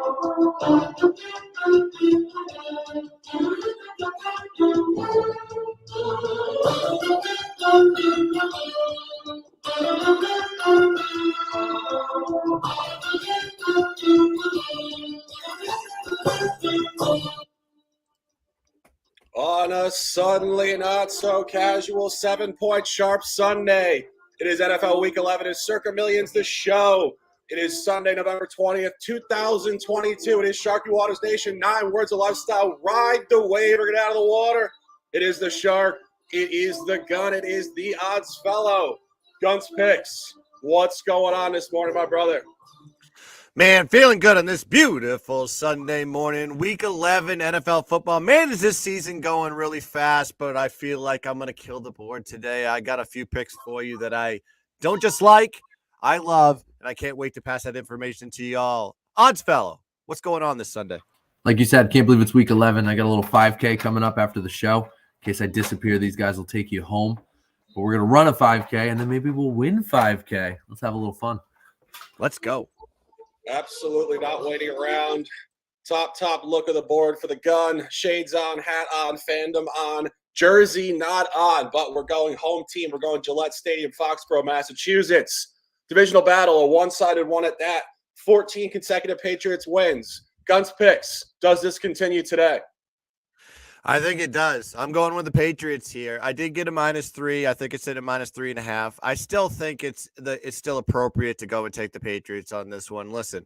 On a suddenly not so casual 7-point sharp Sunday, it is NFL Week 11. It's Circa Millions, the show. It is Sunday, November 20th, 2022. It is Sharky Waters Nation, 9 words of lifestyle. Ride the wave or get out of the water. It is the Shark. It is the Gun. It is the Odds Fellow. Guns Picks. What's going on this morning, my brother? Man, feeling good on this beautiful Sunday morning. Week 11 NFL football. Man, is this season going really fast, but I feel like I'm going to kill the board today. I got a few picks for you that I don't just like, I love, and I can't wait to pass that information to y'all. Odds Fellow, what's going on this Sunday? Like you said, can't believe it's week 11. I got a little 5K coming up after the show. In case I disappear, these guys will take you home. But we're going to run a 5K, and then maybe we'll win 5K. Let's have a little fun. Let's go. Absolutely not waiting around. Top look of the board for the Gun. Shades on, hat on, fandom on, jersey not on. But we're going home team. We're going Gillette Stadium, Foxborough, Massachusetts. Divisional battle, a one-sided one at that. 14 consecutive Patriots wins. Guns Picks. Does this continue today? I think it does. I'm going with the Patriots here. I did get a -3. I think it's at a -3.5. I still think it's still appropriate to go and take the Patriots on this one. Listen,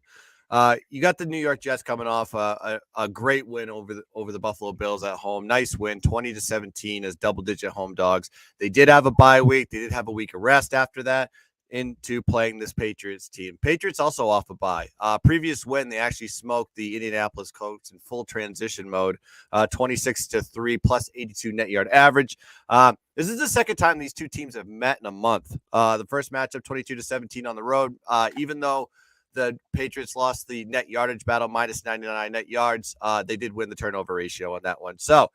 you got the New York Jets coming off a great win over the Buffalo Bills at home. Nice win, 20-17 as double-digit home dogs. They did have a bye week. They did have a week of rest after that into playing this Patriots team. Patriots also off a bye. Previous win, they actually smoked the Indianapolis Colts in full transition mode, 26-3 plus 82 net yard average. This is the second time these two teams have met in a month. The first matchup, 22-17 on the road. Even though the Patriots lost the net yardage battle, -99 net yards, they did win the turnover ratio on that one. So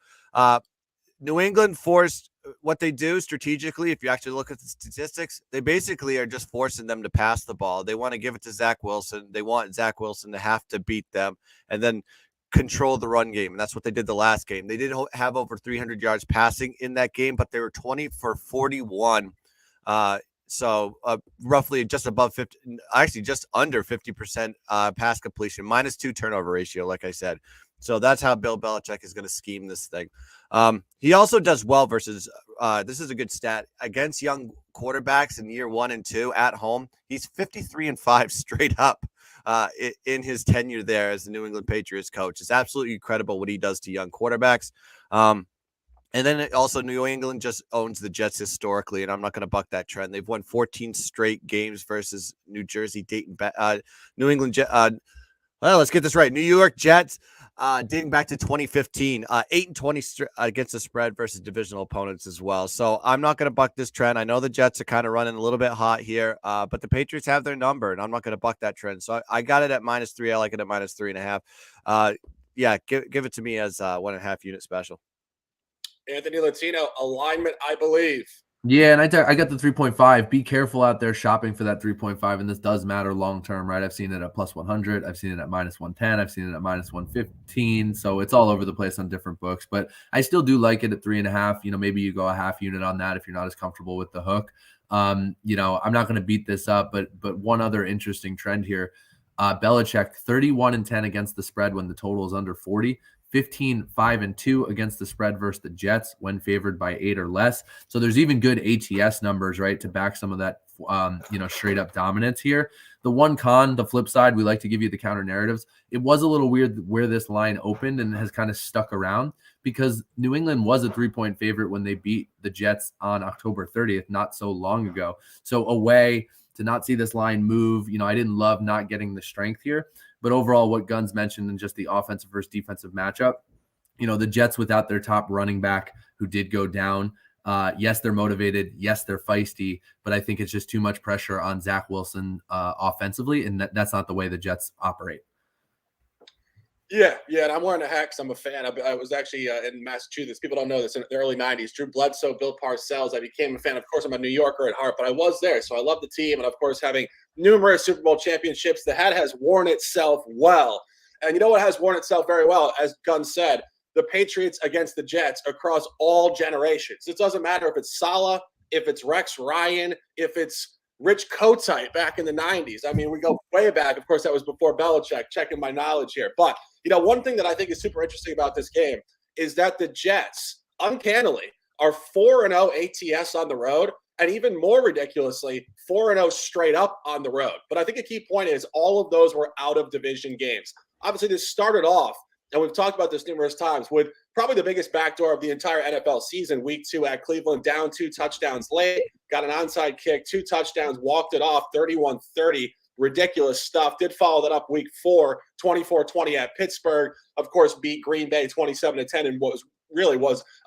New England forced what they do strategically. If you actually look at the statistics, they basically are just forcing them to pass the ball. They want to give it to Zach Wilson. They want Zach Wilson to have to beat them and then control the run game. And that's what they did the last game. They did have over 300 yards passing in that game, but they were 20 for 41. So roughly just above 50, actually just under 50% pass completion, -2 turnover ratio, like I said. So that's how Bill Belichick is going to scheme this thing. He also does well versus, this is a good stat, against young quarterbacks in year 1 and 2 at home. He's 53-5 straight up in his tenure there as the New England Patriots coach. It's absolutely incredible what he does to young quarterbacks. And then also New England just owns the Jets historically, and I'm not going to buck that trend. They've won 14 straight games versus New Jersey, Dayton, New England. Well, let's get this right. New York Jets, dating back to 2015, 8-20 against the spread versus divisional opponents as well. So I'm not going to buck this trend. I know the Jets are kind of running a little bit hot here, but the Patriots have their number, and I'm not going to buck that trend. So I got it at -3. I like it at -3.5. Yeah, give it to me as 1.5 unit special. Anthony Latino, alignment, I believe. Yeah, and I got the 3.5. Be careful out there shopping for that 3.5, and this does matter long term, right? I've seen it at +100. I've seen it at -110. I've seen it at -115. So it's all over the place on different books, but I still do like it at 3.5. Maybe you go a half unit on that if you're not as comfortable with the hook. I'm not going to beat this up, but one other interesting trend here. Belichick, 31-10 against the spread when the total is under 40. 15-5-2 against the spread versus the Jets when favored by 8 or less. So there's even good ATS numbers, right, to back some of that, straight up dominance here. The one con, the flip side, we like to give you the counter narratives. It was a little weird where this line opened and has kind of stuck around because New England was a 3-point favorite when they beat the Jets on October 30th, not so long ago. So a way to not see this line move, I didn't love not getting the strength here. But overall, what Guns mentioned and just the offensive versus defensive matchup, the Jets without their top running back who did go down. Yes, they're motivated. Yes, they're feisty. But I think it's just too much pressure on Zach Wilson offensively, and that's not the way the Jets operate. Yeah, and I'm wearing a hat because I'm a fan. I was actually in Massachusetts. People don't know this. In the early 90s, Drew Bledsoe, Bill Parcells. I became a fan. Of course, I'm a New Yorker at heart, but I was there. So I love the team. And, of course, having numerous Super Bowl championships, the hat has worn itself well. And you know what has worn itself very well, as Gunn said, the Patriots against the Jets across all generations. It doesn't matter if it's Saleh, if it's Rex Ryan, if it's Rich Kotite back in the 90s. I mean, we go way back. Of course, that was before Belichick, checking my knowledge here. But, one thing that I think is super interesting about this game is that the Jets, uncannily, are 4-0 ATS on the road, and even more ridiculously, 4-0 straight up on the road. But I think a key point is all of those were out-of-division games. Obviously, this started off, and we've talked about this numerous times, with probably the biggest backdoor of the entire NFL season, week 2 at Cleveland, down 2 touchdowns late, got an onside kick, 2 touchdowns, walked it off, 31-30, ridiculous stuff. Did follow that up week 4, 24-20 at Pittsburgh, of course, beat Green Bay 27-10, and was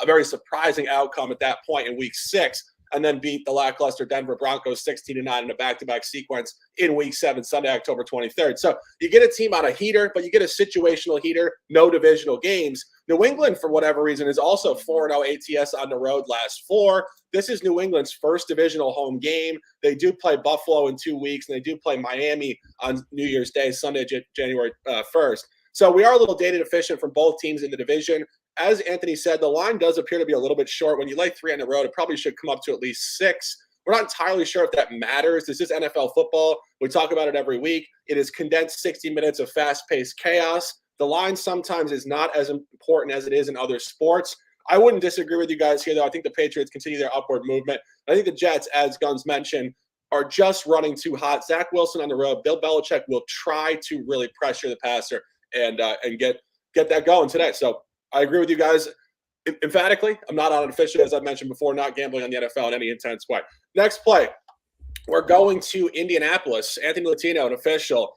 a very surprising outcome at that point in week 6, and then beat the lackluster Denver Broncos 16-9 in a back-to-back sequence in week 7, Sunday, October 23rd. So you get a team on a heater, but you get a situational heater, no divisional games. New England, for whatever reason, is also 4-0 ATS on the road last 4. This is New England's first divisional home game. They do play Buffalo in 2 weeks, and they do play Miami on New Year's Day, Sunday, January 1st. So we are a little data deficient from both teams in the division. As Anthony said, the line does appear to be a little bit short. When you lay 3 on the road, it probably should come up to at least 6. We're not entirely sure if that matters. This is NFL football. We talk about it every week. It is condensed 60 minutes of fast-paced chaos. The line sometimes is not as important as it is in other sports. I wouldn't disagree with you guys here, though. I think the Patriots continue their upward movement. I think the Jets, as Guns mentioned, are just running too hot. Zach Wilson on the road. Bill Belichick will try to really pressure the passer and get that going today. So I agree with you guys emphatically. I'm not on it officially, as I mentioned before, not gambling on the NFL in any intense way. Next play, we're going to Indianapolis. Anthony Latino, an official.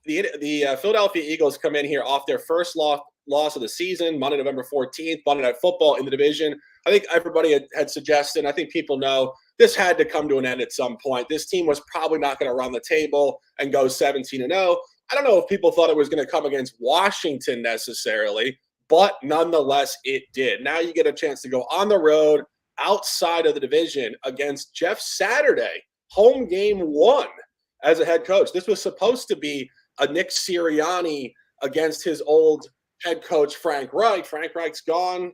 The Philadelphia Eagles come in here off their first loss of the season, Monday, November 14th, Monday Night Football in the division. I think everybody had suggested, I think people know, this had to come to an end at some point. This team was probably not going to run the table and go 17-0. I don't know if people thought it was going to come against Washington necessarily, but nonetheless, it did. Now you get a chance to go on the road outside of the division against Jeff Saturday, home game 1 as a head coach. This was supposed to be a Nick Sirianni against his old head coach, Frank Reich. Frank Reich's gone.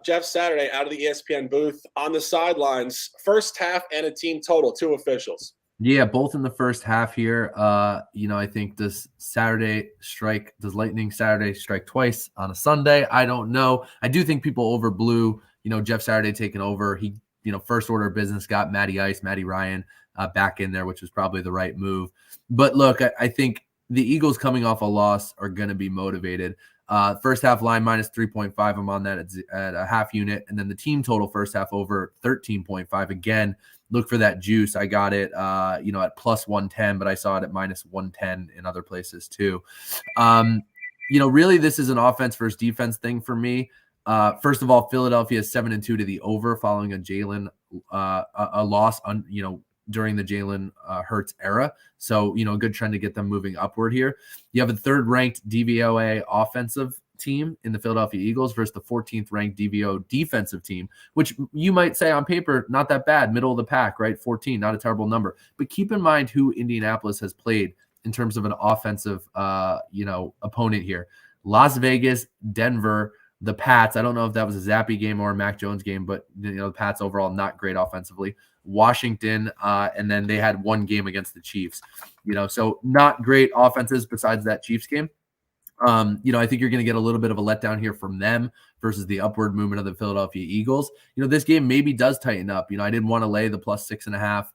Jeff Saturday out of the ESPN booth on the sidelines. First half and a team total, 2 officials. Yeah, both in the first half here. I think does Lightning Saturday strike twice on a Sunday? I don't know. I do think people overblew, Jeff Saturday taking over. He, first order of business got Matty Ryan back in there, which was probably the right move. But look, I think the Eagles coming off a loss are going to be motivated. First half line minus 3.5. I'm on that at a half unit. And then the team total first half over 13.5. Again, look for that juice. I got it, at plus 110, but I saw it at minus 110 in other places too. Really this is an offense versus defense thing for me. First of all, Philadelphia is 7-2 to the over following a loss during the Jalen Hurts era. So, a good trend to get them moving upward here. You have a 3rd ranked DVOA offensive team in the Philadelphia Eagles versus the 14th ranked DVO defensive team, which you might say on paper, not that bad, middle of the pack, right? 14, not a terrible number. But keep in mind who Indianapolis has played in terms of an offensive, opponent here. Las Vegas, Denver, the Pats. I don't know if that was a Zappy game or a Mac Jones game, but the Pats overall not great offensively. Washington, and then they had 1 game against the Chiefs. So not great offenses besides that Chiefs game. I think you're going to get a little bit of a letdown here from them versus the upward movement of the Philadelphia Eagles. This game maybe does tighten up. I didn't want to lay the plus 6.5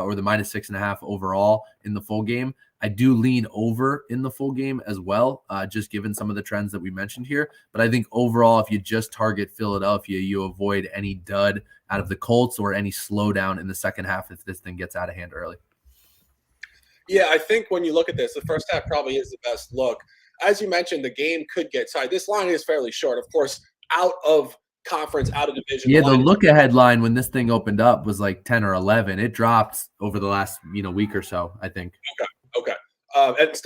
or the minus 6.5 overall in the full game. I do lean over in the full game as well, just given some of the trends that we mentioned here. But I think overall, if you just target Philadelphia, you avoid any dud out of the Colts or any slowdown in the second half if this thing gets out of hand early. Yeah, I think when you look at this, the first half probably is the best look. As you mentioned, the game could get tight. This line is fairly short. Of course, out of conference, out of division. Yeah, the look-ahead line when this thing opened up was like 10 or 11. It dropped over the last week or so, I think. Okay.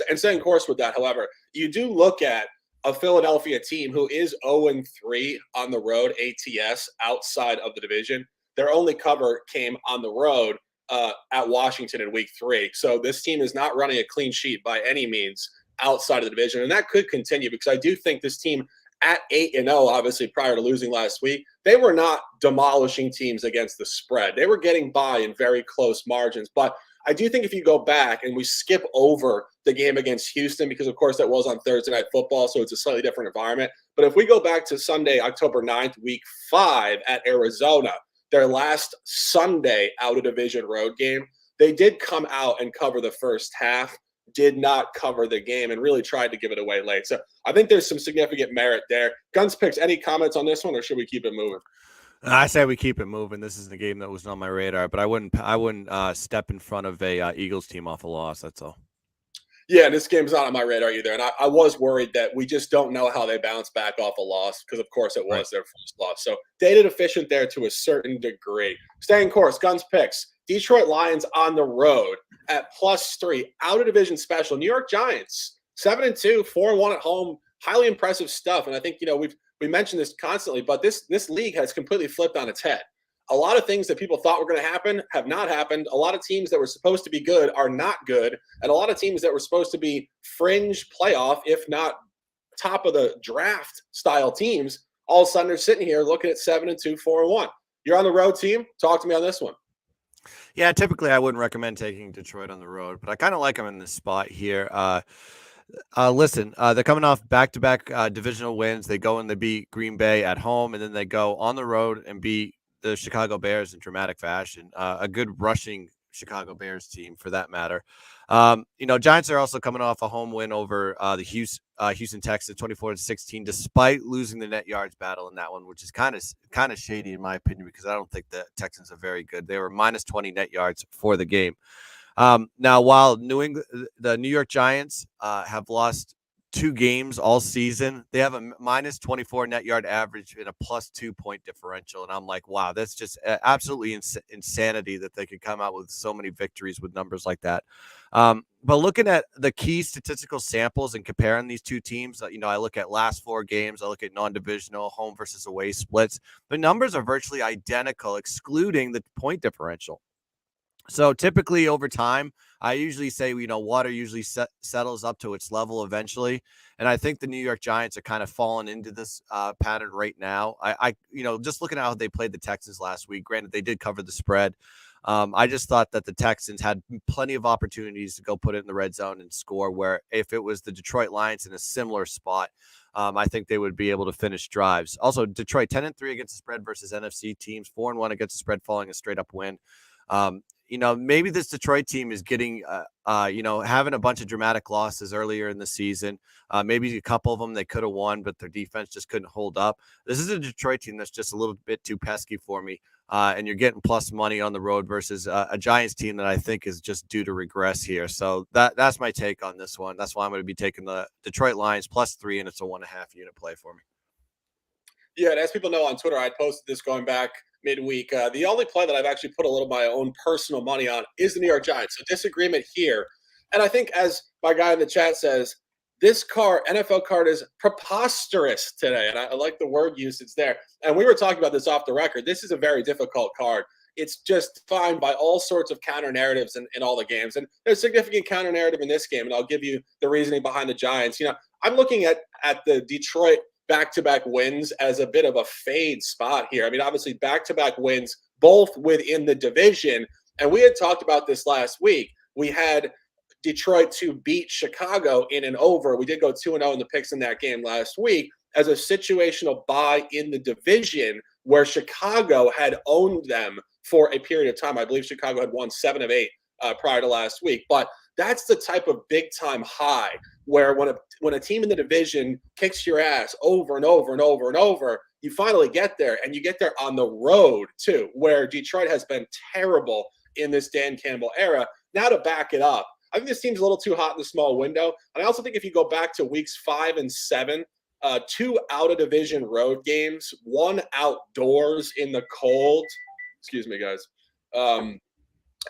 And staying course with that, however, you do look at a Philadelphia team who is 0-3 on the road, ATS, outside of the division. Their only cover came on the road at Washington in week 3. So this team is not running a clean sheet by any means outside of the division. And that could continue because I do think this team at 8-0, obviously prior to losing last week, they were not demolishing teams against the spread. They were getting by in very close margins. But I do think if you go back and we skip over the game against Houston, because of course that was on Thursday Night Football, so it's a slightly different environment. But if we go back to Sunday, October 9th, week 5 at Arizona, their last Sunday out of division road game, they did come out and cover the first half, did not cover the game, and really tried to give it away late. So I think there's some significant merit there. Guns Picks, any comments on this one, or should we keep it moving? I say we keep it moving. This is the game that was on my radar, but I wouldn't step in front of a Eagles team off a loss. That's all. Yeah, this game's not on my radar either. And I was worried that we just don't know how they bounce back off a loss because, of course, it was their first loss. So data deficient there to a certain degree. Staying course, Guns Picks. Detroit Lions on the road at +3. Out of division special. New York Giants, 7-2, 4-1 at home. Highly impressive stuff. And I think, we mentioned this constantly, but this league has completely flipped on its head. A lot of things that people thought were going to happen have not happened. A lot of teams that were supposed to be good are not good. And a lot of teams that were supposed to be fringe playoff, if not top of the draft style teams, all of a sudden they're sitting here looking at 7-2, 4-1. You're on the road team. Talk to me on this one. Yeah, typically I wouldn't recommend taking Detroit on the road, but I kind of like them in this spot here. Listen, they're coming off back-to-back divisional wins. They go and they beat Green Bay at home, and then they go on the road and beat the Chicago Bears in dramatic fashion. A good rushing Chicago Bears team, for that matter. Giants are also coming off a home win over the Houston Texans, 24-16, despite losing the net yards battle in that one, which is kind of shady in my opinion because I don't think the Texans are very good. They were -20 net yards for the game. Now, while the New York Giants have lost 2 games all season, they have a -24 net yard average and a +2 point differential. And I'm like, wow, that's just absolutely insanity that they could come out with so many victories with numbers like that. But looking at the key statistical samples and comparing these two teams, I look at last 4 games, I look at non-divisional home versus away splits. The numbers are virtually identical, excluding the point differential. So typically over time, I usually say, water usually settles up to its level eventually. And I think the New York Giants are kind of falling into this pattern right now. I just looking at how they played the Texans last week, granted, they did cover the spread. I just thought that the Texans had plenty of opportunities to go put it in the red zone and score, where if it was the Detroit Lions in a similar spot, I think they would be able to finish drives. Also, Detroit 10-3 against the spread versus NFC teams, 4-1 against the spread, following a straight up win. Maybe this Detroit team is getting, having a bunch of dramatic losses earlier in the season. Maybe a couple of them they could have won, but their defense just couldn't hold up. This is a Detroit team that's just a little bit too pesky for me. And you're getting plus money on the road versus a Giants team that I think is just due to regress here. So that's my take on this one. That's why I'm going to be taking the Detroit Lions +3, and it's a 1.5 unit play for me. Yeah, and as people know on Twitter, I posted this going back midweek. The only play that I've actually put a little of my own personal money on is the New York Giants. So disagreement here. And I think, as my guy in the chat says, this NFL card is preposterous today. And I like the word usage there. And we were talking about this off the record. This is a very difficult card. It's just defined by all sorts of counter narratives in all the games. And there's significant counter narrative in this game. And I'll give you the reasoning behind the Giants. I'm looking at the Detroit back-to-back wins as a bit of a fade spot here. I mean, obviously back-to-back wins, both within the division. And we had talked about this last week. We had Detroit to beat Chicago in an over. We did go 2-0 in the picks in that game last week as a situational bye in the division where Chicago had owned them for a period of time. I believe Chicago had won 7 of 8 prior to last week. But that's the type of big-time high where when a team in the division kicks your ass over and over and over and over, you finally get there, and you get there on the road too, where Detroit has been terrible in this Dan Campbell era. Now to back it up, I think this team's a little too hot in the small window. And I also think if you go back to weeks 5 and 7, 2 out-of-division road games, 1 outdoors in the cold. Excuse me, guys.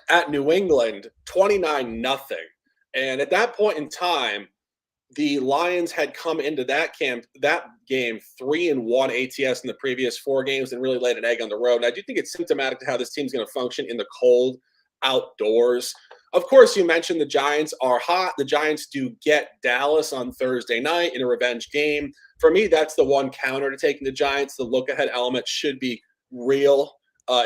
At New England, 29-0. And at that point in time, the Lions had come into that game 3-1 ATS in the previous 4 games and really laid an egg on the road. And I do think it's symptomatic to how this team's going to function in the cold outdoors. Of course, you mentioned the Giants are hot. The Giants do get Dallas on Thursday night in a revenge game. For me, that's the one counter to taking the Giants. The look-ahead element should be real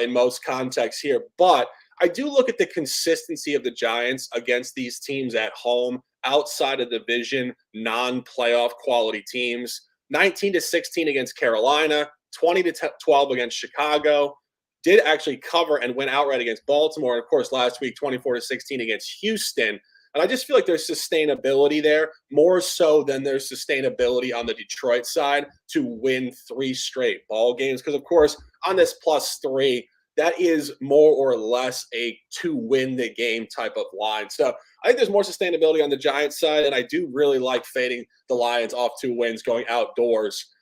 in most contexts here. But I do look at the consistency of the Giants against these teams at home, outside of division, non-playoff quality teams. 19-16 against Carolina, 20-12 against Chicago. Did actually cover and win outright against Baltimore. And of course, last week, 24-16 against Houston. And I just feel like there's sustainability there, more so than there's sustainability on the Detroit side to win 3 straight ball games. Because, of course, on this +3, that is more or less a to win the game type of line. So I think there's more sustainability on the Giants side, and I do really like fading the Lions off 2 wins going outdoors,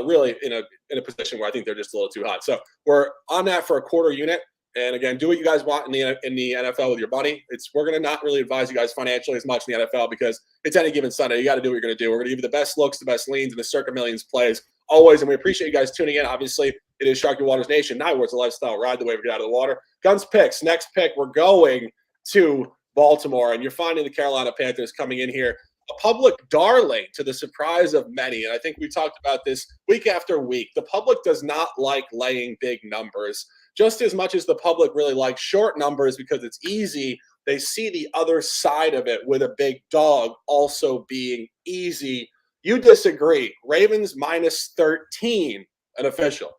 really in a position where I think they're just a little too hot. So we're on that for a quarter unit. And again, do what you guys want in the NFL with your money. We're going to not really advise you guys financially as much in the NFL because it's any given Sunday. You got to do what you're going to do. We're going to give you the best looks, the best leans, and the Circa Millions plays always. And we appreciate you guys tuning in. Obviously, it is Sharky Waters Nation. Now, where it's a lifestyle ride the way we get out of the water. Guns picks. Next pick, we're going to Baltimore. And you're finding the Carolina Panthers coming in here, a public darling to the surprise of many. And I think we talked about this week after week. The public does not like laying big numbers. Just as much as the public really likes short numbers because it's easy, they see the other side of it with a big dog also being easy. You disagree. Ravens -13, an official.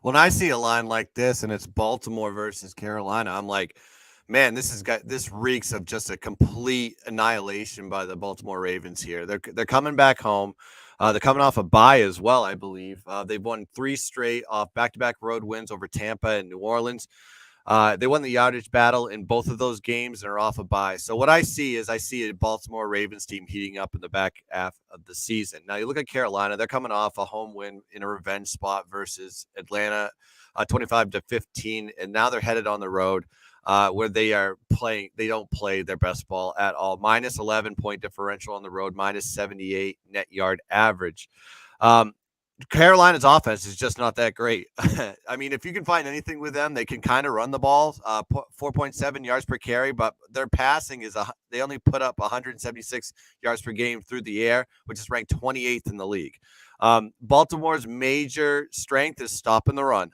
When I see a line like this and it's Baltimore versus Carolina, I'm like, man, this reeks of just a complete annihilation by the Baltimore Ravens here. They're coming back home. They're coming off a bye as well, I believe. They've won 3 straight off back-to-back road wins over Tampa and New Orleans. They won the yardage battle in both of those games and are off a bye. So what I see a Baltimore Ravens team heating up in the back half of the season. Now you look at Carolina; they're coming off a home win in a revenge spot versus Atlanta, 25-15, and now they're headed on the road. Where they don't play their best ball at all. -11 point differential on the road, -78 net yard average. Carolina's offense is just not that great. I mean, if you can find anything with them, they can kind of run the ball, 4.7 yards per carry, but their passing they only put up 176 yards per game through the air, which is ranked 28th in the league. Baltimore's major strength is stopping the run.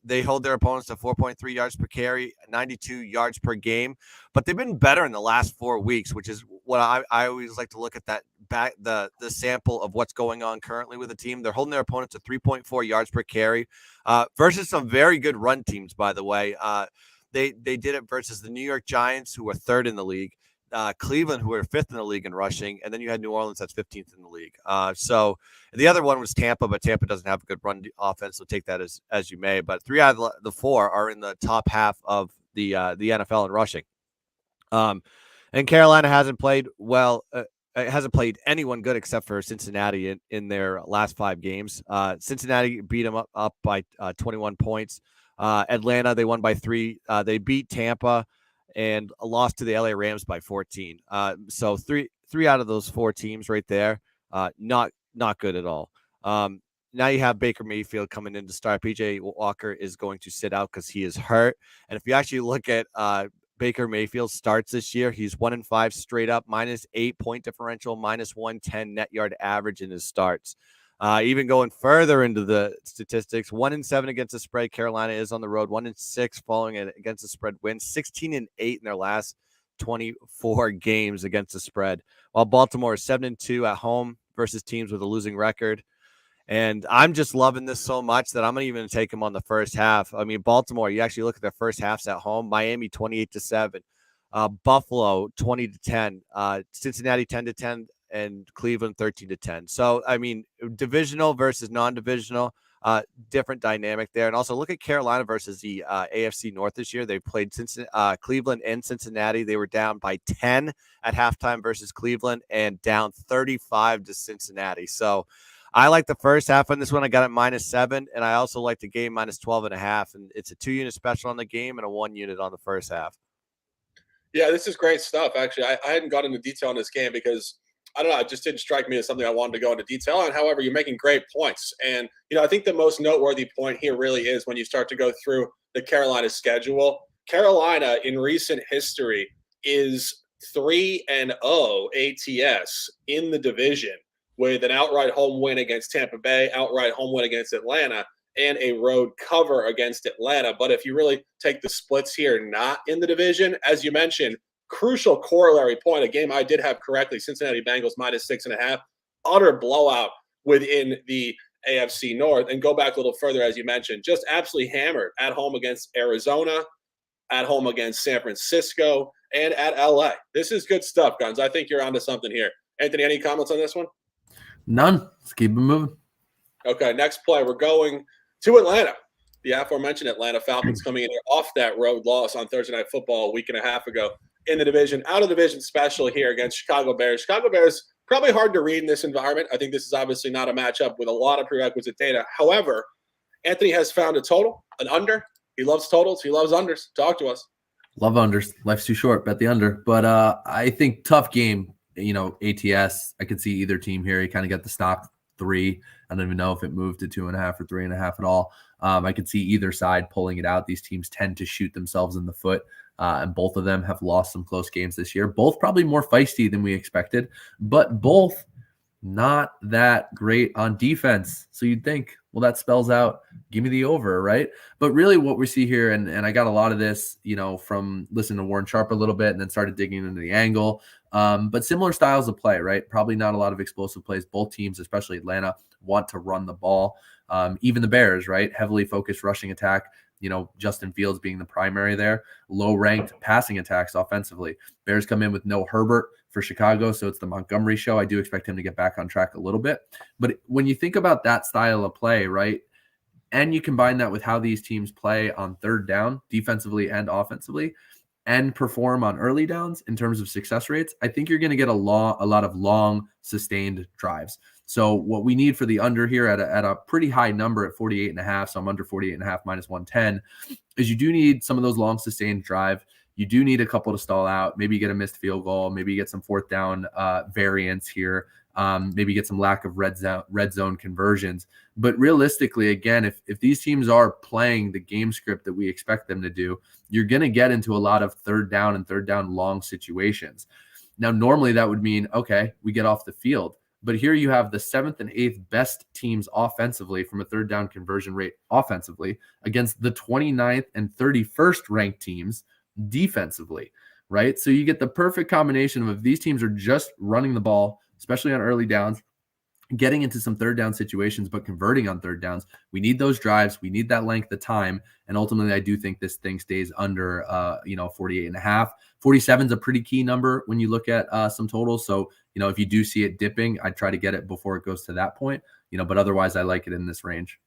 They hold their opponents to 4.3 yards per carry, 92 yards per game, but they've been better in the last 4 weeks, which is what I always like to look at the sample of what's going on currently with the team. They're holding their opponents to 3.4 yards per carry versus some very good run teams, by the way. They did it versus the New York Giants, who are 3rd in the league, Cleveland, who are 5th in the league in rushing, and then you had New Orleans, that's 15th in the league. So the other one was Tampa, but Tampa doesn't have a good run offense, so take that as you may. But 3 out of the 4 are in the top half of the NFL in rushing. And Carolina hasn't played well. It hasn't played anyone good except for Cincinnati in their last 5 games. Cincinnati beat them up by 21 points. Atlanta, they won by 3. They beat Tampa and lost to the LA Rams by 14. So three out of those 4 teams right there, not good at all. Now you have Baker Mayfield coming in to start. PJ Walker is going to sit out because he is hurt. And if you actually look at Baker Mayfield starts this year, he's 1-5 straight up, -8 point differential, -110 net yard average in his starts. Even going further into the statistics, 1-7 against the spread. Carolina is on the road, 1-6 following it against the spread wins, 16-8 in their last 24 games against the spread. While Baltimore is 7-2 at home versus teams with a losing record. And I'm just loving this so much that I'm not even going to take them on the first half. I mean, Baltimore, you actually look at their first halves at home, Miami 28-7, Buffalo 20-10, Cincinnati 10-10, and Cleveland 13-10. So, I mean, divisional versus non-divisional, different dynamic there. And also look at Carolina versus the AFC North this year. They played Cleveland and Cincinnati. They were down by 10 at halftime versus Cleveland and down 35 to Cincinnati. So I like the first half on this one. I got it -7, and I also like the game -12.5. And it's a 2-unit special on the game and a 1 unit on the first half. Yeah, this is great stuff. Actually, I hadn't got into detail on this game because I don't know. It just didn't strike me as something I wanted to go into detail on. However, you're making great points. And, I think the most noteworthy point here really is when you start to go through the Carolina schedule. Carolina in recent history is 3-0 ATS in the division with an outright home win against Tampa Bay, outright home win against Atlanta, and a road cover against Atlanta. But if you really take the splits here, not in the division, as you mentioned, crucial corollary point, a game I did have correctly, Cincinnati Bengals -6.5, utter blowout within the AFC North. And go back a little further, as you mentioned, just absolutely hammered at home against Arizona, at home against San Francisco, and at LA. This is good stuff, Guns. I think you're onto something here. Anthony, any comments on this one? None. Let's keep it moving. Okay, next play. We're going to Atlanta. The aforementioned Atlanta Falcons coming in here off that road loss on Thursday Night Football a week and a half ago in the division. Out of division special here against Chicago Bears. Chicago Bears, probably hard to read in this environment. I think this is obviously not a matchup with a lot of prerequisite data. However, Anthony has found a total, an under. He loves totals. He loves unders. Talk to us. Love unders. Life's too short. Bet the under. But I think tough game. ATS. I could see either team here. You kind of got the stock 3. I don't even know if it moved to 2.5 or 3.5 at all. I could see either side pulling it out. These teams tend to shoot themselves in the foot, and both of them have lost some close games this year. Both probably more feisty than we expected, but both not that great on defense. So you'd think, well, that spells out, give me the over, right? But really what we see here, and I got a lot of this, from listening to Warren Sharp a little bit and then started digging into the angle. But similar styles of play, right? Probably not a lot of explosive plays. Both teams, especially Atlanta, want to run the ball. Even the Bears, right? Heavily focused rushing attack. Justin Fields being the primary there. Low-ranked passing attacks offensively. Bears come in with no Herbert for Chicago, so it's the Montgomery show. I do expect him to get back on track a little bit. But when you think about that style of play, right, and you combine that with how these teams play on third down, defensively and offensively, and perform on early downs in terms of success rates, I think you're going to get a lot of long, sustained drives. So what we need for the under here at a pretty high number at 48.5, so I'm under 48.5 -110, is you do need some of those long, sustained drive. You do need a couple to stall out. Maybe you get a missed field goal. Maybe you get some fourth down variance here. Maybe get some lack of red zone conversions. But realistically, again, if these teams are playing the game script that we expect them to do, you're going to get into a lot of third down and third down long situations. Now, normally that would mean, okay, we get off the field. But here you have the 7th and 8th best teams offensively from a third down conversion rate offensively against the 29th and 31st ranked teams defensively, right? So you get the perfect combination of if these teams are just running the ball, especially on early downs, getting into some third down situations, but converting on third downs. We need those drives. We need that length of time. And ultimately, I do think this thing stays under, 48.5. 47 is a pretty key number when you look at some totals. So, if you do see it dipping, I'd try to get it before it goes to that point, but otherwise I like it in this range.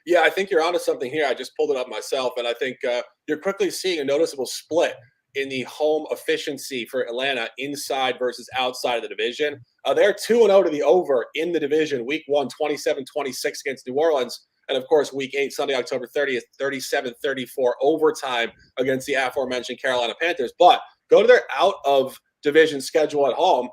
Yeah, I think you're onto something here. I just pulled it up myself, and I think you're quickly seeing a noticeable split in the home efficiency for Atlanta inside versus outside of the division. They're 2-0 to the over in the division. Week 1, 27-26 against New Orleans. And, of course, Week 8, Sunday, October 30th, 37-34 overtime against the aforementioned Carolina Panthers. But go to their out-of-division schedule at home.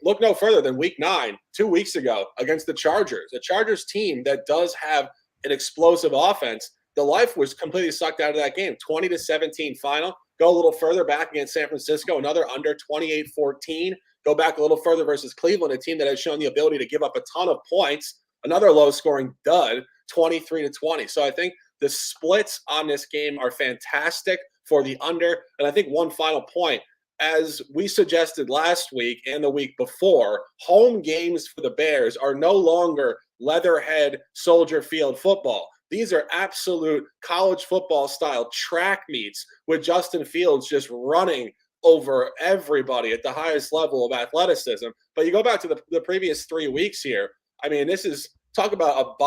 Look no further than Week 9, 2 weeks ago, against the Chargers. A Chargers team that does have an explosive offense. The life was completely sucked out of that game. 20-17 final. Go a little further back against San Francisco, another under 28-14. Go back a little further versus Cleveland, a team that has shown the ability to give up a ton of points. Another low-scoring dud, 23-20. So I think the splits on this game are fantastic for the under. And I think one final point, as we suggested last week and the week before, home games for the Bears are no longer Leatherhead Soldier Field football. These are absolute college football style track meets with Justin Fields just running over everybody at the highest level of athleticism. But you go back to the previous 3 weeks here. I mean, this is talk about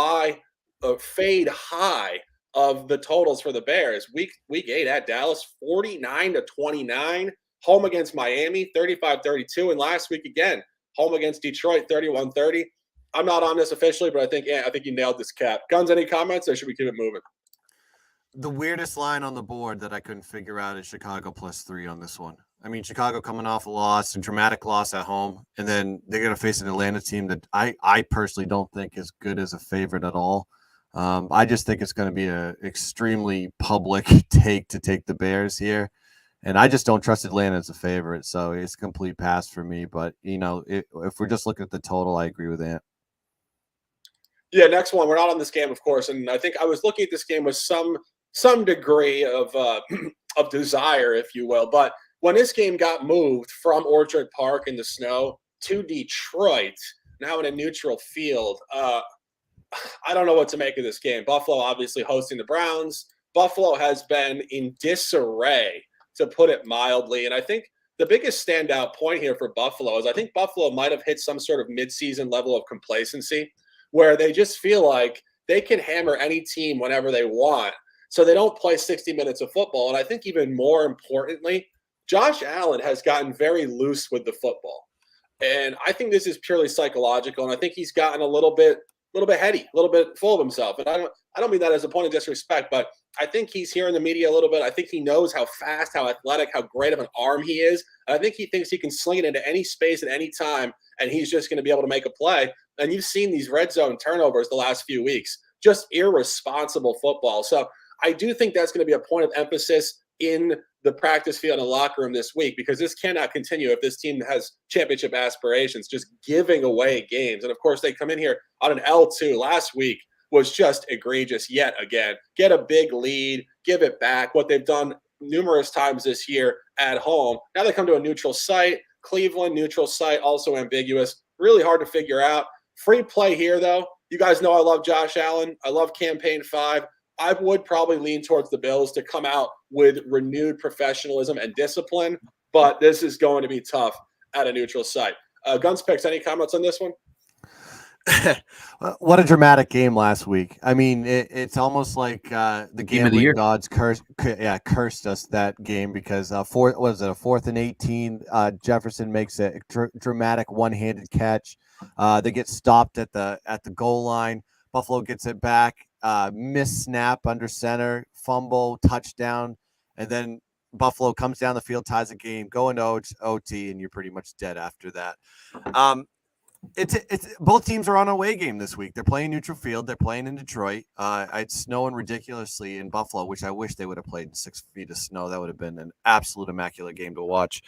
a fade high of the totals for the Bears. Week 8 at Dallas, 49-29. Home against Miami, 35-32. And last week again, home against Detroit, 31-30. I'm not on this officially, but I think you nailed this cap. Guns, any comments, or should we keep it moving? The weirdest line on the board that I couldn't figure out is Chicago +3 on this one. I mean, Chicago coming off a dramatic loss at home, and then they're going to face an Atlanta team that I personally don't think is good as a favorite at all. I just think it's going to be an extremely public take to take the Bears here. And I just don't trust Atlanta as a favorite. So it's a complete pass for me. But, if we're just looking at the total, I agree with Ant. Yeah, next one. We're not on this game, of course, and I think I was looking at this game with some degree of of desire, if you will. But when this game got moved from Orchard Park in the snow to Detroit, now in a neutral field, I don't know what to make of this game. Buffalo obviously hosting the Browns. Buffalo has been in disarray, to put it mildly, and I think the biggest standout point here for Buffalo is I think Buffalo might have hit some sort of midseason level of complacency where they just feel like they can hammer any team whenever they want. So they don't play 60 minutes of football. And I think even more importantly, Josh Allen has gotten very loose with the football. And I think this is purely psychological. And I think he's gotten a little bit heady, a little bit full of himself. And I don't mean that as a point of disrespect, but I think he's hearing the media a little bit. I think he knows how fast, how athletic, how great of an arm he is. And I think he thinks he can sling it into any space at any time, and he's just going to be able to make a play. And you've seen these red zone turnovers the last few weeks, just irresponsible football. So I do think that's going to be a point of emphasis in the practice field and locker room this week, because this cannot continue if this team has championship aspirations, just giving away games. And of course, they come in here on an L2 last week was just egregious yet again. Get a big lead, give it back, what they've done numerous times this year at home. Now they come to a neutral site. Cleveland, neutral site, also ambiguous. Really hard to figure out. Free play here, though. You guys know I love Josh Allen. I love Campaign 5. I would probably lean towards the Bills to come out with renewed professionalism and discipline, but this is going to be tough at a neutral site. Guns Picks, any comments on this one? What a dramatic game last week. I mean, it's almost like the gambling gods cursed us that game because a 4th and 18? Jefferson makes a dramatic one-handed catch. They get stopped at the goal line. Buffalo gets it back. Miss snap under center, fumble, touchdown, and then Buffalo comes down the field, ties the game, go into OT, and you're pretty much dead after that. It's both teams are on an away game this week. They're playing neutral field. They're playing in Detroit. It's snowing ridiculously in Buffalo, which I wish they would have played in 6 feet of snow. That would have been an absolute immaculate game to watch.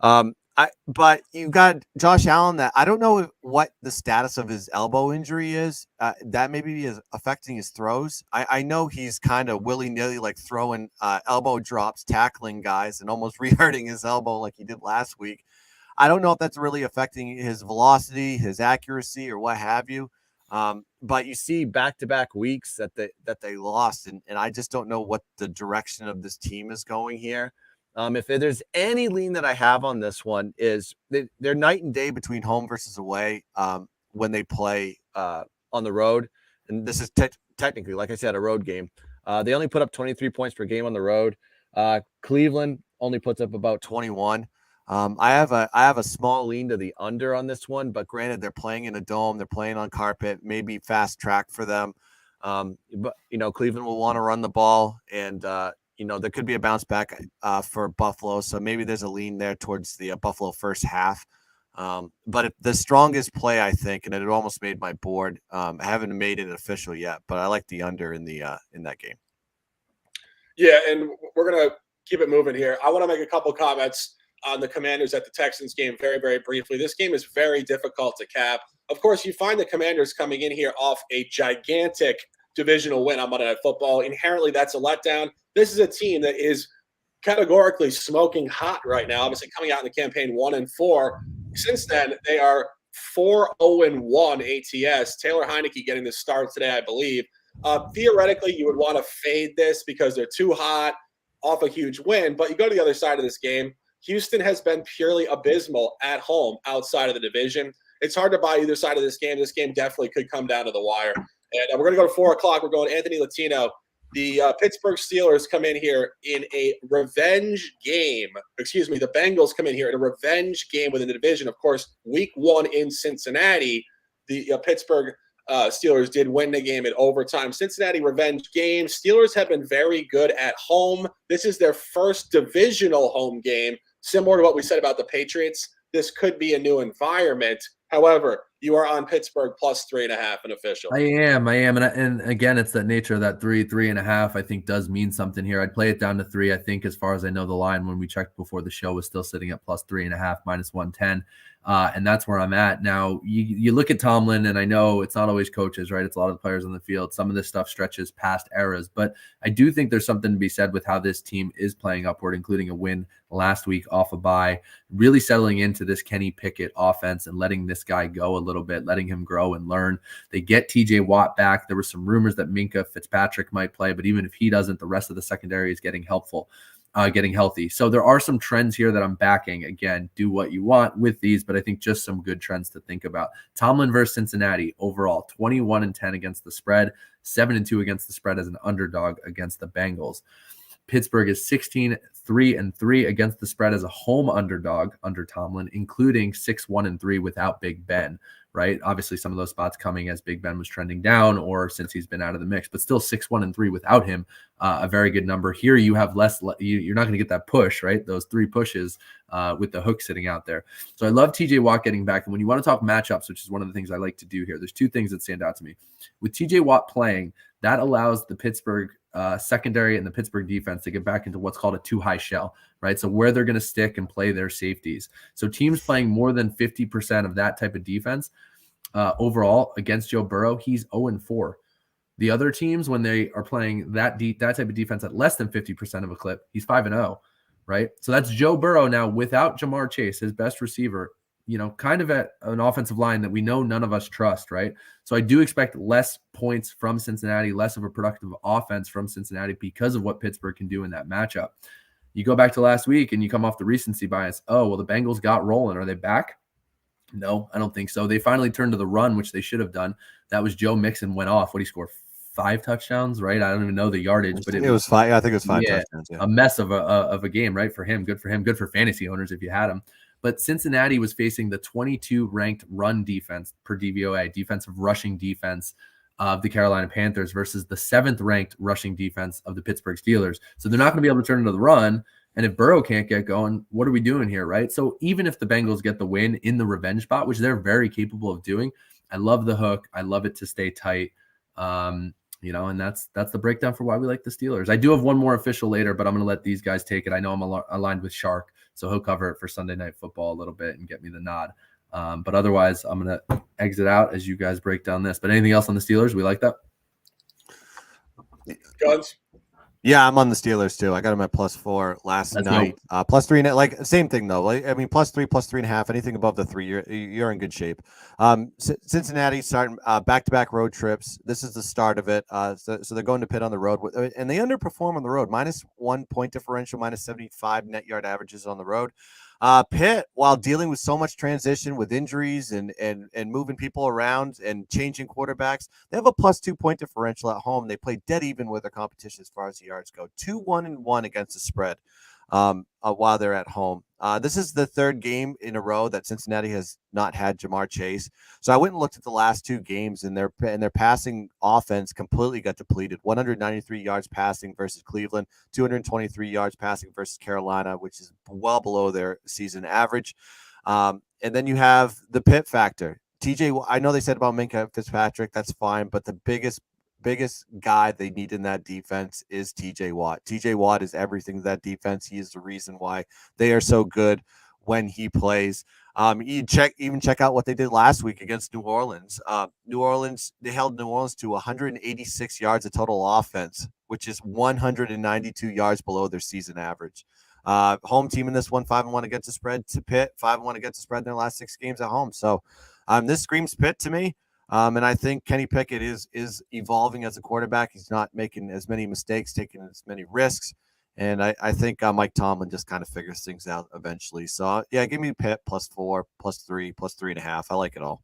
But you got Josh Allen. That I don't know what the status of his elbow injury is. That maybe is affecting his throws. I know he's kind of willy-nilly, like throwing elbow drops, tackling guys, and almost re-hurting his elbow like he did last week. I don't know if that's really affecting his velocity, his accuracy, or what have you. But you see back-to-back weeks that they lost, and I just don't know what the direction of this team is going here. If there's any lean that I have on this one is they're night and day between home versus away when they play on the road. And this is technically, like I said, a road game. They only put up 23 points per game on the road. Cleveland only puts up about 21. I have a small lean to the under on this one, but granted, they're playing in a dome, they're playing on carpet, maybe fast track for them. But Cleveland will want to run the ball, and there could be a bounce back for Buffalo, so maybe there's a lean there towards the Buffalo first half. But the strongest play, I think, and it almost made my board. I haven't made it official yet, but I like the under in that game. Yeah, and we're gonna keep it moving here. I want to make a couple comments on the Commanders at the Texans game very, very briefly. This game is very difficult to cap. Of course, you find the Commanders coming in here off a gigantic divisional win on Monday Night Football. Inherently, that's a letdown. This is a team that is categorically smoking hot right now, obviously coming out in the campaign 1-4. Since then, they are 4-0-1 ATS. Taylor Heineke getting the start today, I believe. Theoretically, you would want to fade this because they're too hot off a huge win, but you go to the other side of this game. Houston has been purely abysmal at home outside of the division. It's hard to buy either side of this game. This game definitely could come down to the wire. And we're going to go to 4 o'clock. We're going Anthony Latino. The Pittsburgh Steelers come in here in a revenge game. Excuse me, the Bengals come in here in a revenge game within the division. Of course, week 1 in Cincinnati, the Pittsburgh Steelers did win the game in overtime. Cincinnati revenge game. Steelers have been very good at home. This is their first divisional home game. Similar to what we said about the Patriots, this could be a new environment. However, You are on Pittsburgh plus 3.5 and official. I am. And again, it's that nature of that 3.5, I think does mean something here. I'd play it down to 3. I think as far as I know, the line when we checked before the show was still sitting at plus 3.5, minus 110. And that's where I'm at. Now, you look at Tomlin, and I know it's not always coaches, right? It's a lot of the players on the field. Some of this stuff stretches past eras, but I do think there's something to be said with how this team is playing upward, including a win last week off a bye, really settling into this Kenny Pickett offense and letting this guy go a little bit, letting him grow and learn. They get TJ Watt back. There were some rumors that Minka Fitzpatrick might play, but even if he doesn't, the rest of the secondary is getting healthy. So there are some trends here that I'm backing. Again, do what you want with these, but I think just some good trends to think about. Tomlin versus Cincinnati overall, 21-10 against the spread, 7-2 against the spread as an underdog against the Bengals. Pittsburgh is 16-3-3 against the spread as a home underdog under Tomlin, including 6-1-3 without Big Ben, right? Obviously, some of those spots coming as Big Ben was trending down or since he's been out of the mix, but still 6-1-3 without him, a very good number. Here you have less, you're not going to get that push, right? Those 3 pushes with the hook sitting out there. So I love TJ Watt getting back. And when you want to talk matchups, which is one of the things I like to do here, there's 2 things that stand out to me. With TJ Watt playing, that allows the Pittsburgh secondary and the Pittsburgh defense to get back into what's called a 2-high shell, right? So where they're going to stick and play their safeties. So teams playing more than 50% of that type of defense overall against Joe Burrow, he's 0-4. The other teams, when they are playing that type of defense at less than 50% of a clip, he's 5-0, right? So that's Joe Burrow now without Jamar Chase, his best receiver, kind of at an offensive line that we know none of us trust, right? So I do expect less points from Cincinnati, less of a productive offense from Cincinnati because of what Pittsburgh can do in that matchup. You go back to last week and you come off the recency bias. Oh, well, the Bengals got rolling. Are they back? No, I don't think so. They finally turned to the run, which they should have done. That was Joe Mixon went off. What, he scored 5 touchdowns, right? I don't even know the yardage, but it was 5. I think it was 5 touchdowns. Yeah. A mess of a game, right? For him, good for him, good for fantasy owners if you had him. But Cincinnati was facing the 22 ranked run defense per DVOA, defensive rushing defense of the Carolina Panthers versus the 7th ranked rushing defense of the Pittsburgh Steelers. So they're not going to be able to turn into the run. And if Burrow can't get going, what are we doing here, right? So even if the Bengals get the win in the revenge spot, which they're very capable of doing, I love the hook. I love it to stay tight. And that's the breakdown for why we like the Steelers. I do have one more official later, but I'm going to let these guys take it. I know I'm aligned with Shark, so he'll cover it for Sunday Night Football a little bit and get me the nod. But otherwise, I'm going to exit out as you guys break down this. But anything else on the Steelers? We like that? Guns? Yeah, I'm on the Steelers too. I got them at +4 last night. +3, like same thing though. Like +3, +3.5. Anything above the 3, you're in good shape. Cincinnati starting back-to-back road trips. This is the start of it. So they're going to Pitt on the road, and they underperform on the road. -1 point differential, -75 net yard averages on the road. Pitt, while dealing with so much transition with injuries and moving people around and changing quarterbacks, they have a +2 point differential at home. They play dead even with their competition as far as the yards go. 2-1-1 against the spread while they're at home. This is the 3rd game in a row that Cincinnati has not had Jamar Chase. So I went and looked at the last 2 games, and their passing offense completely got depleted. 193 yards passing versus Cleveland, 223 yards passing versus Carolina, which is well below their season average. And then you have the Pitt factor. TJ, I know they said about Minka Fitzpatrick, that's fine, but the biggest guy they need in that defense is TJ Watt. TJ Watt is everything to that defense. He is the reason why they are so good when he plays. You check out what they did last week against New Orleans. They held New Orleans to 186 yards of total offense, which is 192 yards below their season average. Home team in this one, 5-1 against the spread to Pitt, 5-1 against the spread in their last 6 games at home. So this screams Pitt to me. And I think Kenny Pickett is evolving as a quarterback. He's not making as many mistakes, taking as many risks. And I think Mike Tomlin just kind of figures things out eventually. So, yeah, give me Pitt +4, +3, +3.5. I like it all.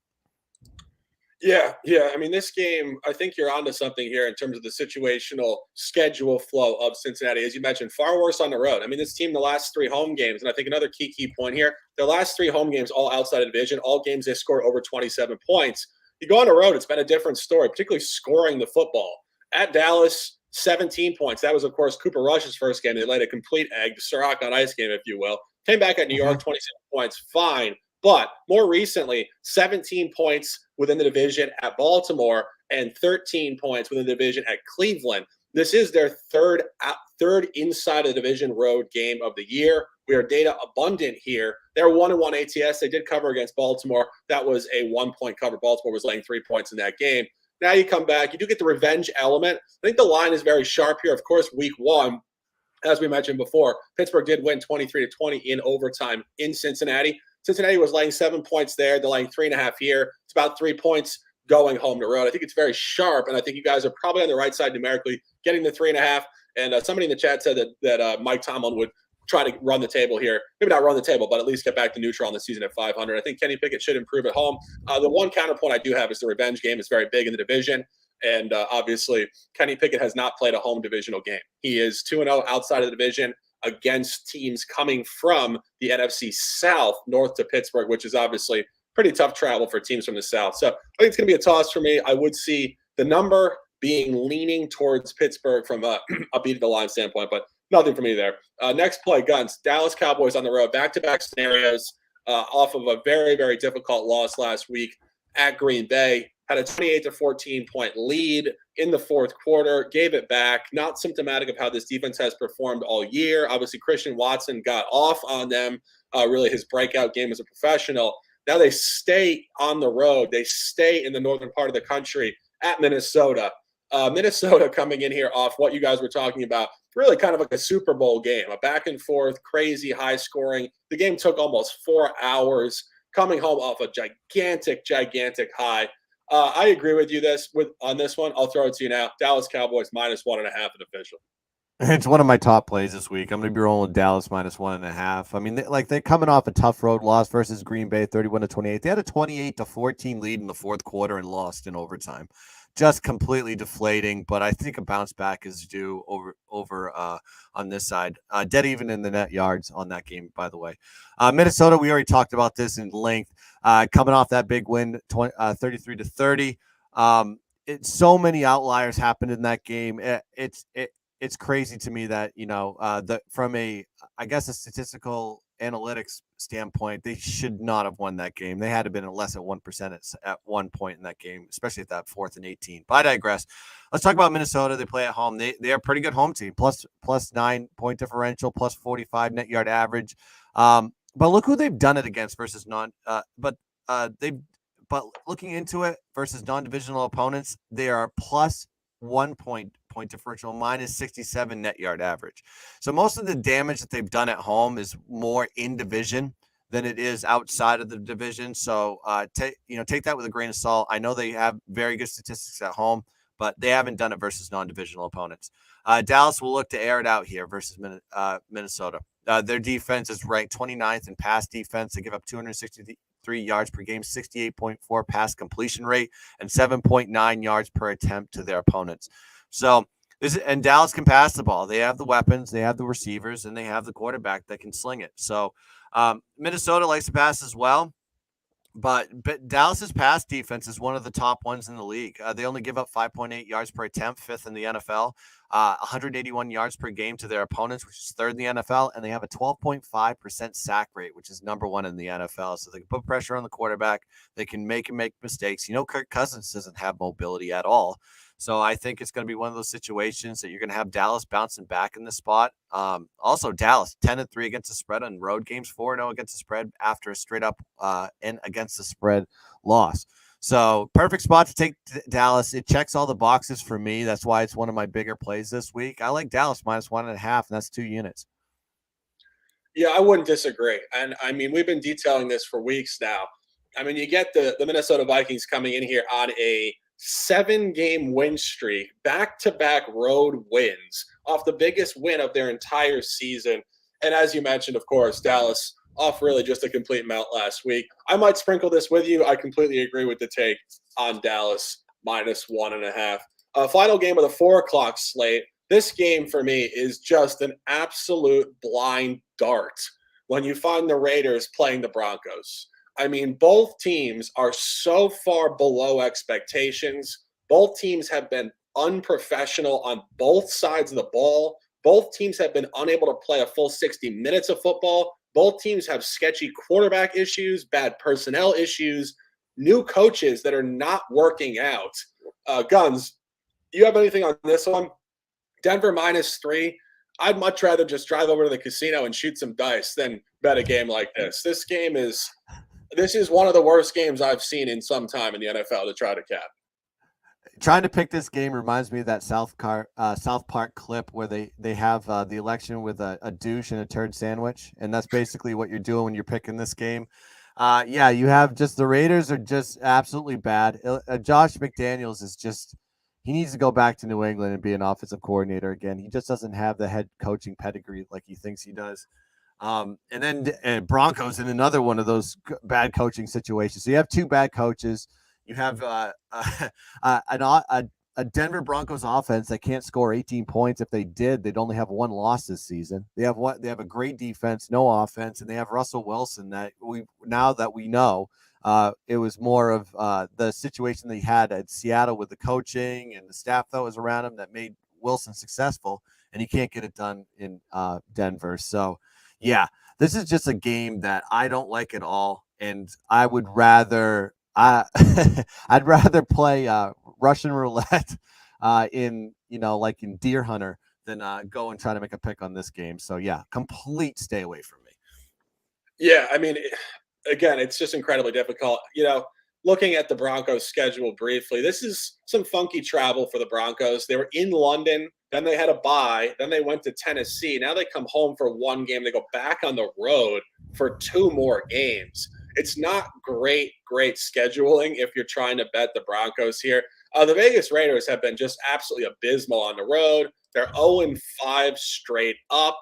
Yeah. I mean, this game, I think you're onto something here in terms of the situational schedule flow of Cincinnati. As you mentioned, far worse on the road. I mean, this team, the last 3 home games, and I think another key point here, their last 3 home games, all outside of division, all games they scored over 27 points. You go on the road, it's been a different story, particularly scoring the football. At Dallas, 17 points. That was, of course, Cooper Rush's first game. They laid a complete egg, the Circa on ice game, if you will. Came back at New York, 27 points, fine. But more recently, 17 points within the division at Baltimore and 13 points within the division at Cleveland. This is their third inside of the division road game of the year. We are data abundant here. They're 1-1 ATS. They did cover against Baltimore. That was a 1-point cover. Baltimore was laying 3 points in that game. Now you come back. You do get the revenge element. I think the line is very sharp here. Of course, week one, as we mentioned before, Pittsburgh did win 23-20 in overtime in Cincinnati. Cincinnati was laying 7 points there. They're laying 3.5 here. It's about 3 points going home the road. I think it's very sharp, and I think you guys are probably on the right side numerically, getting the 3.5. And somebody in the chat said that Mike Tomlin would try to run the table here. Maybe not run the table, but at least get back to neutral on the season at 500. I think Kenny Pickett should improve at home. The one counterpoint I do have is the revenge game is very big in the division. And obviously, Kenny Pickett has not played a home divisional game. He is 2-0 outside of the division against teams coming from the NFC South north to Pittsburgh, which is obviously pretty tough travel for teams from the South. So I think it's going to be a toss for me. I would see the number being leaning towards Pittsburgh from a beat of the line standpoint, but nothing for me there. Next play, Guns. Dallas Cowboys on the road. Back-to-back scenarios off of a very, very difficult loss last week at Green Bay. Had a 28-14 point lead in the fourth quarter, gave it back. Not symptomatic of how this defense has performed all year. Obviously, Christian Watson got off on them. Really, his breakout game as a professional. Now they stay on the road. They stay in the northern part of the country at Minnesota. Minnesota coming in here off what you guys were talking about, really kind of like a Super Bowl game, a back and forth, crazy high scoring. The game took almost 4 hours, coming home off a gigantic high. I agree with you on this one. I'll throw it to you now. Dallas Cowboys -1.5 at official. It's one of my top plays this week. I'm going to be rolling with Dallas -1.5. I mean, they're coming off a tough road loss versus Green Bay, 31-28. They had a 28-14 lead in the fourth quarter and lost in overtime. Just completely deflating, but I think a bounce back is due over on this side. Dead even in the net yards on that game, by the way. Minnesota, we already talked about this in length. Coming off that big win, 33-30. So many outliers happened in that game. It's crazy to me that, from a statistical analytics standpoint, they should not have won that game. They had to have been less than 1% at one point in that game, especially at that 4th and 18. But I digress. Let's talk about Minnesota. They play at home. They are a pretty good home team, plus 9 point differential, plus 45 net yard average. But look who they've done it against versus but looking into it versus non-divisional opponents, they are plus 1 point differential, minus 67 net yard average. So most of the damage that they've done at home is more in division than it is outside of the division. So take that with a grain of salt. I know they have very good statistics at home, but they haven't done it versus non-divisional opponents. Dallas will look to air it out here versus Minnesota. Their defense is ranked 29th in pass defense. They give up 263 yards per game, 68.4 pass completion rate, and 7.9 yards per attempt to their opponents. So Dallas can pass the ball. They have the weapons, they have the receivers, and they have the quarterback that can sling it. So Minnesota likes to pass as well. But Dallas's pass defense is one of the top ones in the league. They only give up 5.8 yards per attempt, 5th in the NFL, 181 yards per game to their opponents, which is 3rd in the NFL, and they have a 12.5% sack rate, which is number 1 in the NFL. So they can put pressure on the quarterback. They can make mistakes. Kirk Cousins doesn't have mobility at all. So I think it's going to be one of those situations that you're going to have Dallas bouncing back in the spot. Also, Dallas 10-3 against the spread on road games, 4-0 against the spread after a straight up and against the spread loss. So perfect spot to take Dallas. It checks all the boxes for me. That's why it's one of my bigger plays this week. I like Dallas -1.5, and that's 2 units. Yeah, I wouldn't disagree. And I mean, we've been detailing this for weeks now. I mean, you get the Minnesota Vikings coming in here on a 7-game win streak, back-to-back road wins off the biggest win of their entire season. And as you mentioned, of course, Dallas off really just a complete melt last week. I might sprinkle this with you. I completely agree with the take on Dallas -1.5. Final game of the 4 o'clock slate. This game for me is just an absolute blind dart when you find the Raiders playing the Broncos. I mean, both teams are so far below expectations. Both teams have been unprofessional on both sides of the ball. Both teams have been unable to play a full 60 minutes of football. Both teams have sketchy quarterback issues, bad personnel issues, new coaches that are not working out. Guns, you have anything on this one? Denver -3. I'd much rather just drive over to the casino and shoot some dice than bet a game like this. This is one of the worst games I've seen in some time in the NFL to try to cap. Trying to pick this game reminds me of that South Park clip where they have the election with a douche and a turd sandwich, and that's basically what you're doing when you're picking this game. Yeah, you have just the Raiders are just absolutely bad. Josh McDaniels is just he needs to go back to New England and be an offensive coordinator again. He just doesn't have the head coaching pedigree like he thinks he does. And then Broncos in another one of those bad coaching situations. So you have two bad coaches. You have a Denver Broncos offense that can't score 18 points. If they did, they'd only have one loss this season. They have a great defense, no offense, and they have Russell Wilson that we know it was more of the situation they had at Seattle with the coaching and the staff that was around him that made Wilson successful, and he can't get it done in Denver. So, yeah, this is just a game that I don't like at all, and I would rather I'd rather play Russian roulette in Deer Hunter than go and try to make a pick on this game. So yeah, complete stay away from me. Yeah, I mean, again, it's just incredibly difficult. Looking at the Broncos schedule briefly, this is some funky travel for the Broncos. They were in London, then they had a bye, then they went to Tennessee. Now they come home for one game. They go back on the road for two more games. It's not great scheduling if you're trying to bet the Broncos here. The Vegas Raiders have been just absolutely abysmal on the road. They're 0-5 straight up.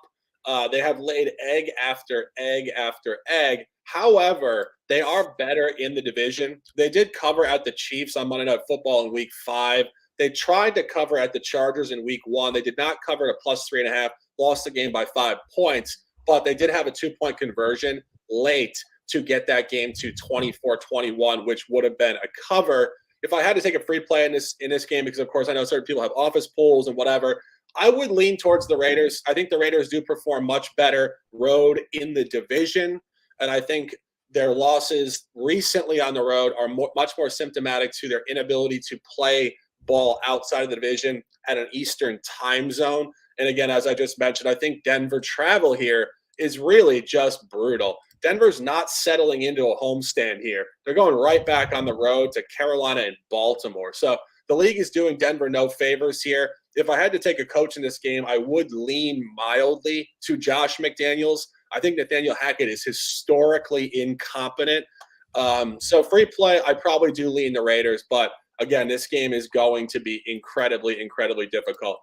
They have laid egg after egg after egg. However, they are better in the division. They did cover at the Chiefs on Monday Night Football in Week 5. They tried to cover at the Chargers in Week 1. They did not cover at a +3.5, lost the game by 5 points, but they did have a 2-point conversion late to get that game to 24-21, which would have been a cover. If I had to take a free play in this game, because of course I know certain people have office pools and whatever, I would lean towards the Raiders. I think the Raiders do perform much better road in the division, and I think their losses recently on the road are much more symptomatic to their inability to play ball outside of the division at an Eastern time zone. And again, as I just mentioned, I think Denver travel here is really just brutal. Denver's not settling into a homestand here. They're going right back on the road to Carolina and Baltimore. So the league is doing Denver no favors here. If I had to take a coach in this game, I would lean mildly to Josh McDaniels. I think Nathaniel Hackett is historically incompetent. So free play, I probably do lean the Raiders. But again, this game is going to be incredibly, incredibly difficult.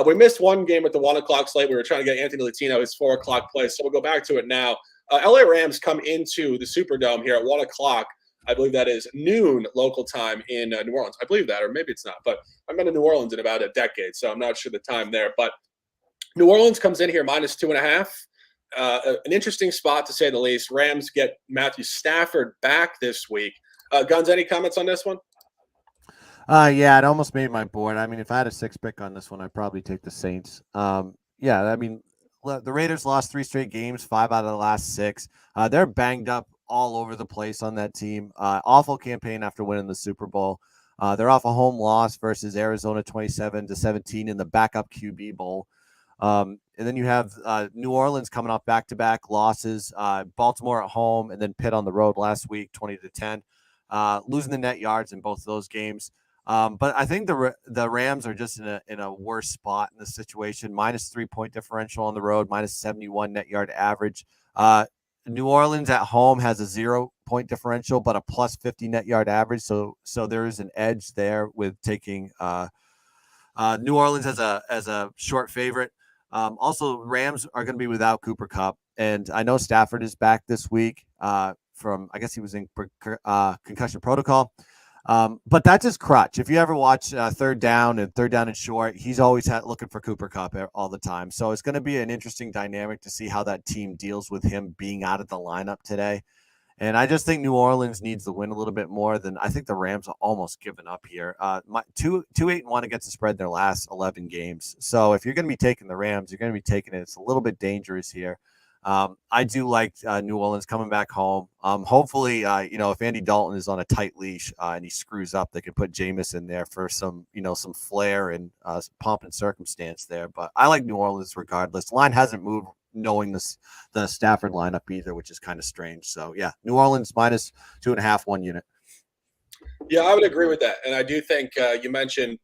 We missed one game at the 1 o'clock slate. We were trying to get Anthony Latino his 4 o'clock play. So we'll go back to it now. LA Rams come into the Superdome here at 1 o'clock. I believe that is noon local time in New Orleans. I believe that, or maybe it's not. But I've been to New Orleans in about a decade, so I'm not sure the time there. But New Orleans comes in here -2.5. An interesting spot, to say the least. Rams get Matthew Stafford back this week. Guns, any comments on this one? Yeah, it almost made my board. I mean, if I had a 6 pick on this one, I'd probably take the Saints. Yeah, I mean, the Raiders lost 3 straight games, 5 out of the last 6. They're banged up all over the place on that team. Awful campaign after winning the Super Bowl. They're off a home loss versus Arizona 27-17 in the backup QB Bowl. And then you have New Orleans coming off back-to-back losses, Baltimore at home, and then Pitt on the road last week, 20-10, losing the net yards in both of those games. But I think the Rams are just in a worse spot in this situation. -3 point differential on the road, -71 net yard average. New Orleans at home has a 0 point differential, but a +50 net yard average. So there is an edge there with taking New Orleans as a short favorite. Also, Rams are going to be without Cooper Kupp, and I know Stafford is back this week. From I guess he was in concussion protocol. But that's his crutch. If you ever watch third down and short, he's always looking for Cooper Kupp all the time. So it's going to be an interesting dynamic to see how that team deals with him being out of the lineup today. And I just think New Orleans needs to win a little bit more than I think the Rams are almost given up here. 2-8-1 against the spread in their last 11 games. So if you're going to be taking the Rams, you're going to be taking it. It's a little bit dangerous here. I do like New Orleans coming back home. Hopefully, if Andy Dalton is on a tight leash and he screws up, they can put Jameis in there for some flair and pomp and circumstance there. But I like New Orleans regardless. The line hasn't moved, knowing the Stafford lineup either, which is kind of strange. So yeah, New Orleans minus 2.5, 1 unit. Yeah, I would agree with that. And I do think you mentioned,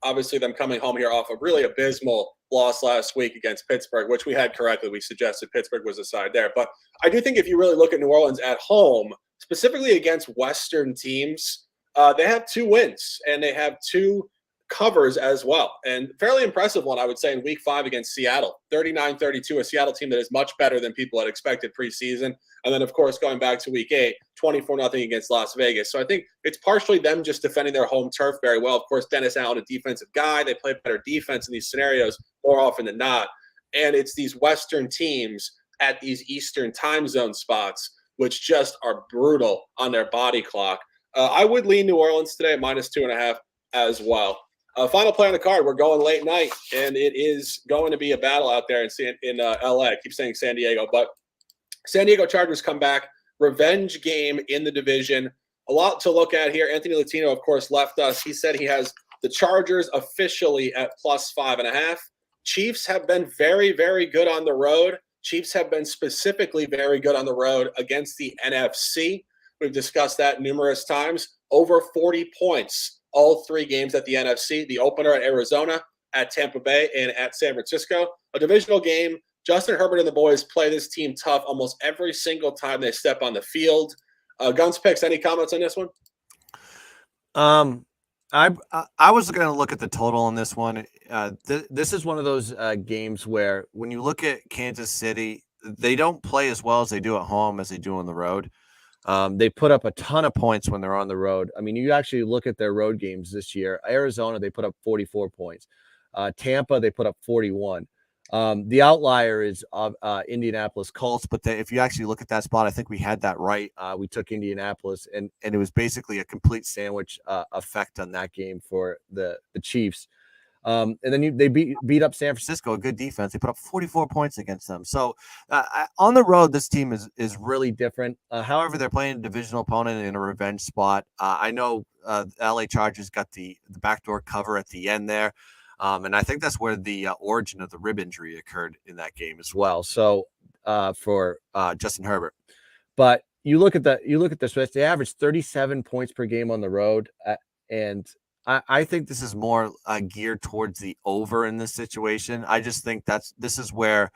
obviously, them coming home here off a really abysmal loss last week against Pittsburgh, which we had correctly. We suggested Pittsburgh was the side there. But I do think if you really look at New Orleans at home, specifically against Western teams, they have 2 wins and they have 2 covers as well. And fairly impressive one, I would say, in week 5 against Seattle, 39-32, a Seattle team that is much better than people had expected preseason. And then, of course, going back to week 8, 24-0 against Las Vegas. So I think it's partially them just defending their home turf very well. Of course, Dennis Allen, a defensive guy. They play better defense in these scenarios more often than not. And it's these Western teams at these Eastern time zone spots, which just are brutal on their body clock. I would lean New Orleans today at minus 2.5 as well. Final play on the card. We're going late night, and it is going to be a battle out there in LA. I keep saying San Diego, but San Diego Chargers come back. Revenge game in the division. A lot to look at here. Anthony Latino, of course, left us. He said he has the Chargers officially at plus 5.5. Chiefs have been very, very good on the road. Chiefs have been specifically very good on the road against the NFC. We've discussed that numerous times. Over 40 points. All 3 games at the NFC, the opener at Arizona, at Tampa Bay, and at San Francisco. A divisional game. Justin Herbert and the boys play this team tough almost every single time they step on the field. Guns Picks, any comments on this one? I was going to look at the total on this one. This is one of those games where when you look at Kansas City, they don't play as well as they do at home as they do on the road. They put up a ton of points when they're on the road. I mean, you actually look at their road games this year. Arizona, they put up 44 points. Tampa, they put up 41. The outlier is Indianapolis Colts, but if you actually look at that spot, I think we had that right. We took Indianapolis, and it was basically a complete sandwich effect on that game for the Chiefs. And then they beat up San Francisco, a good defense. They put up 44 points against them. So on the road, this team is really different. However, they're playing a divisional opponent in a revenge spot. I know LA Chargers got the backdoor cover at the end there. And I think that's where the origin of the rib injury occurred in that game as well. So for Justin Herbert, but you look at the Swiss, they averaged 37 points per game on the road, and I think this is more geared towards the over in this situation. I just think this is where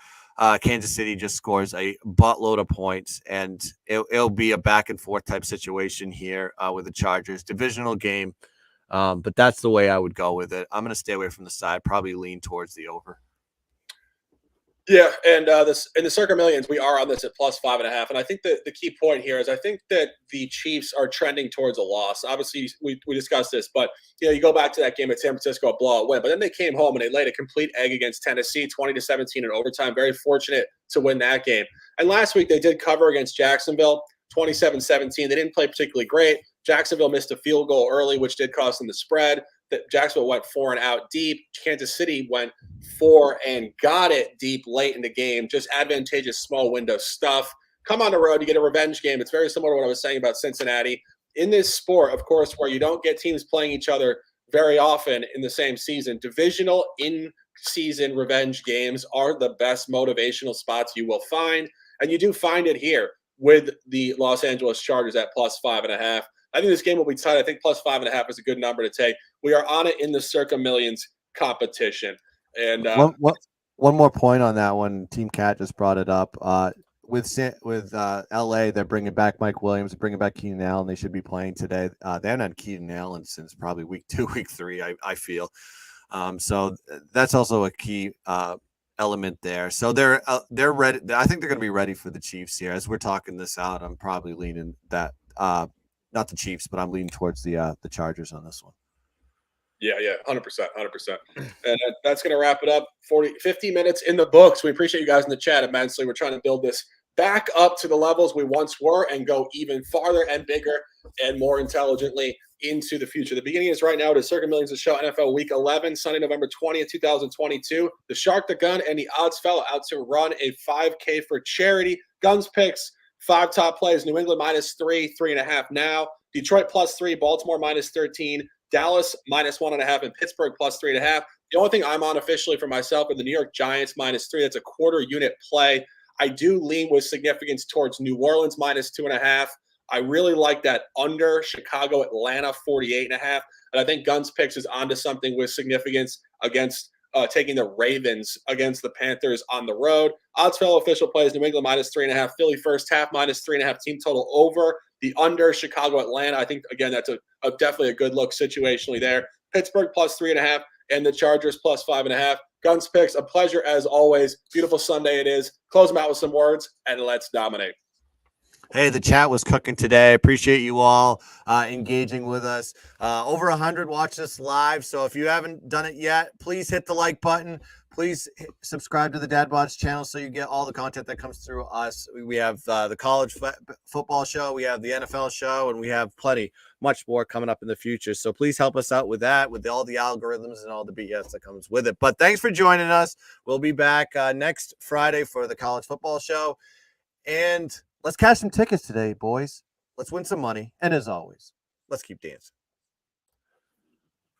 Kansas City just scores a buttload of points, and it'll be a back and forth type situation here with the Chargers. Divisional game. But that's the way I would go with it. I'm going to stay away from the side, probably lean towards the over. Yeah, and in the Circa Millions, we are on this at plus 5.5. And I think the key point here is I think that the Chiefs are trending towards a loss. Obviously, we discussed this, but you go back to that game at San Francisco, a blowout win. But then they came home and they laid a complete egg against Tennessee, 20-17 in overtime. Very fortunate to win that game. And last week they did cover against Jacksonville, 27-17. They didn't play particularly great. Jacksonville missed a field goal early, which did cost them the spread. Jacksonville went 4 and out deep. Kansas City went 4 and got it deep late in the game. Just advantageous small window stuff. Come on the road, you get a revenge game. It's very similar to what I was saying about Cincinnati. In this sport, of course, where you don't get teams playing each other very often in the same season, divisional in-season revenge games are the best motivational spots you will find. And you do find it here with the Los Angeles Chargers at plus 5.5. I think this game will be tight. I think plus 5.5 is a good number to take. We are on it in the Circa Millions competition. And one more point on that one. Team Cat just brought it up. With LA, they're bringing back Mike Williams, bringing back Keenan Allen. They should be playing today. They haven't had Keenan Allen since probably week 2, week 3. I feel. So that's also a key element there. So they're ready. I think they're going to be ready for the Chiefs here. As we're talking this out, I'm probably leaning that. Not the Chiefs, but I'm leaning towards the Chargers on this one. Yeah, 100%. And that's going to wrap it up. 50 minutes in the books. We appreciate you guys in the chat immensely. We're trying to build this back up to the levels we once were and go even farther and bigger and more intelligently into the future. The beginning is right now. It is Circa Millions, the show, NFL Week 11, Sunday, November 20th, 2022. The Shark, the Gun, and the Odds Fellow out to run a 5K for charity. Guns picks, 5 top plays. New England -3, 3.5 now. Detroit +3, Baltimore -13, Dallas -1.5, and Pittsburgh +3.5. The only thing I'm on officially for myself are the New York Giants -3. That's a quarter unit play. I do lean with significance towards New Orleans -2.5. I really like that under Chicago, Atlanta 48.5. And I think Guns Picks is onto something with significance against taking the Ravens against the Panthers on the road. Odds fellow official plays New England -3.5, Philly first half -3.5, team total over. The under Chicago, Atlanta. I think, again, that's a definitely a good look situationally there. Pittsburgh +3.5 and the Chargers +5.5. Guns Picks, a pleasure as always. Beautiful Sunday it is. Close them out with some words and let's dominate. Hey, the chat was cooking today. Appreciate you all engaging with us. Over 100 watched us live. So if you haven't done it yet, please hit the like button. Please subscribe to the Dad Bods channel so you get all the content that comes through us. We have the college football show, we have the NFL show, and we have much more coming up in the future. So please help us out with that, with all the algorithms and all the BS that comes with it. But thanks for joining us. We'll be back next Friday for the college football show. And let's cash some tickets today, boys. Let's win some money. And as always, let's keep dancing.